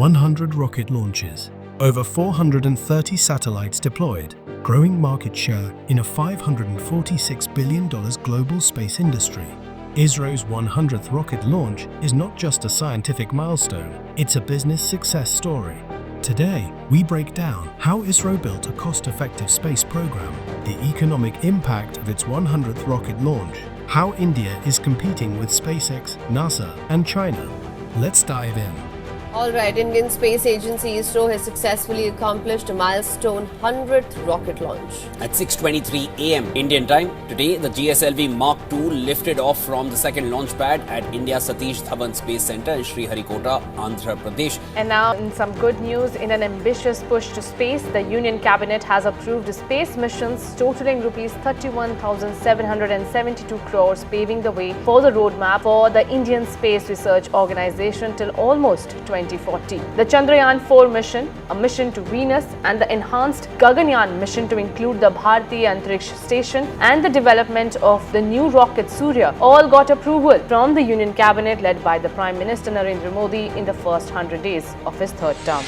100 rocket launches, over 430 satellites deployed, growing market share in a $546 billion global space industry. ISRO's 100th rocket launch is not just a scientific milestone, it's a business success story. Today, we break down how ISRO built a cost-effective space program, the economic impact of its 100th rocket launch, how India is competing with SpaceX, NASA, and China. Let's dive in. Alright, Indian Space Agency ISRO has successfully accomplished a milestone 100th rocket launch. At 6:23 a.m. Indian time, today the GSLV Mark II lifted off from the second launch pad at India's Satish Dhawan Space Center in Sriharikota, Andhra Pradesh. And now in some good news, in an ambitious push to space, the Union Cabinet has approved space missions totaling rupees 31,772 crores, paving the way for the roadmap for the Indian Space Research Organization till almost 2040. The Chandrayaan-4 mission, a mission to Venus, and the enhanced Gaganyaan mission to include the Bharatiya Antariksh Station and the development of the new rocket Surya all got approval from the Union Cabinet led by the Prime Minister Narendra Modi in the first 100 days of his third term.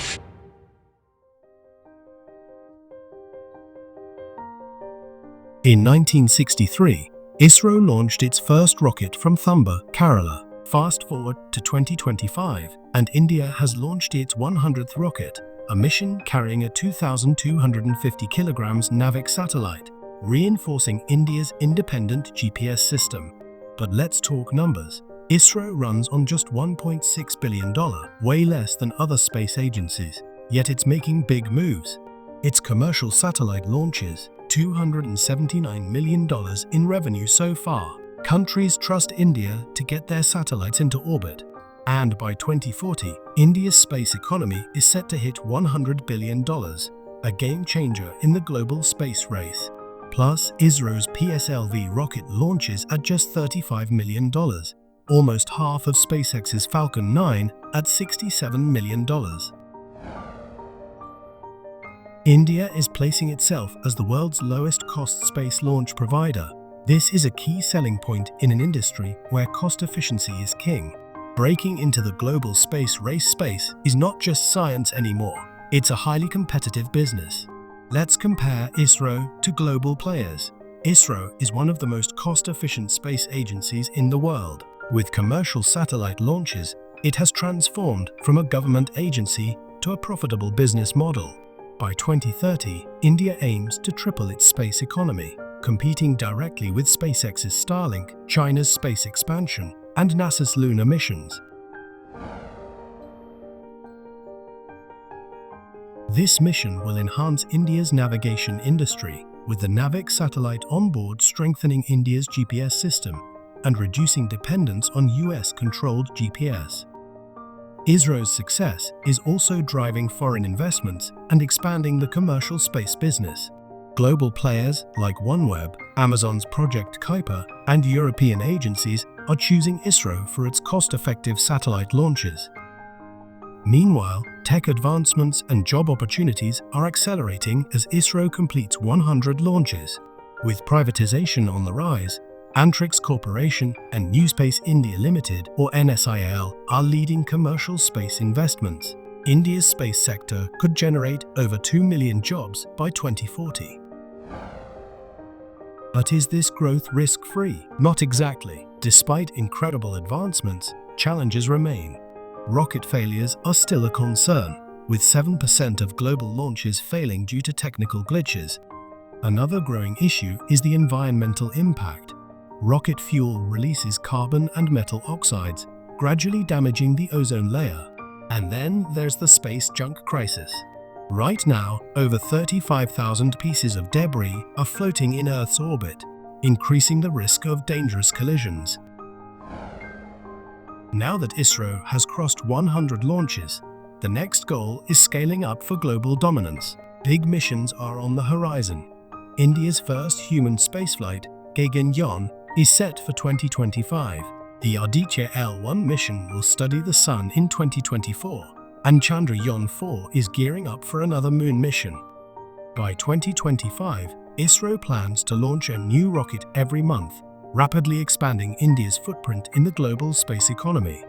In 1963, ISRO launched its first rocket from Thumba, Kerala. Fast forward to 2025, and India has launched its 100th rocket, a mission carrying a 2,250 kilograms Navik satellite, reinforcing India's independent GPS system. But let's talk numbers. ISRO runs on just $1.6 billion, way less than other space agencies, yet it's making big moves. Its commercial satellite launches, $279 million in revenue so far. Countries trust India to get their satellites into orbit. And by 2040, India's space economy is set to hit $100 billion, a game changer in the global space race. Plus, ISRO's PSLV rocket launches at just $35 million, almost half of SpaceX's Falcon 9 at $67 million. India is placing itself as the world's lowest-cost space launch provider. This is a key selling point in an industry where cost efficiency is king. Breaking into the global space race is not just science anymore, it's a highly competitive business. Let's compare ISRO to global players. ISRO is one of the most cost-efficient space agencies in the world. With commercial satellite launches, it has transformed from a government agency to a profitable business model. By 2030, India aims to triple its space economy, competing directly with SpaceX's Starlink, China's space expansion, and NASA's lunar missions. This mission will enhance India's navigation industry, with the Navik satellite on board strengthening India's GPS system and reducing dependence on US-controlled GPS. ISRO's success is also driving foreign investments and expanding the commercial space business. Global players like OneWeb, Amazon's Project Kuiper, and European agencies are choosing ISRO for its cost-effective satellite launches. Meanwhile, tech advancements and job opportunities are accelerating as ISRO completes 100 launches. With privatization on the rise, Antrix Corporation and New Space India Limited, or NSIL, are leading commercial space investments. India's space sector could generate over 2 million jobs by 2040. But is this growth risk-free? Not exactly. Despite incredible advancements, challenges remain. Rocket failures are still a concern, with 7% of global launches failing due to technical glitches. Another growing issue is the environmental impact. Rocket fuel releases carbon and metal oxides, gradually damaging the ozone layer. And then there's the space junk crisis. Right now, over 35,000 pieces of debris are floating in Earth's orbit, increasing the risk of dangerous collisions. Now that ISRO has crossed 100 launches, the next goal is scaling up for global dominance. Big missions are on the horizon. India's first human spaceflight, Gaganyaan, is set for 2025. The Aditya L1 mission will study the Sun in 2024, and Chandrayaan-4 is gearing up for another moon mission. By 2025, ISRO plans to launch a new rocket every month, rapidly expanding India's footprint in the global space economy.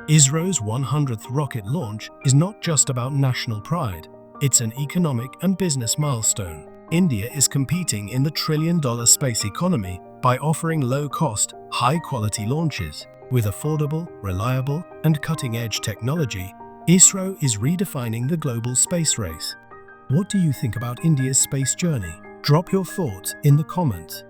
ISRO's 100th rocket launch is not just about national pride, it's an economic and business milestone. India is competing in the trillion-dollar space economy by offering low-cost, high-quality launches. With affordable, reliable, and cutting-edge technology, ISRO is redefining the global space race. What do you think about India's space journey? Drop your thoughts in the comments.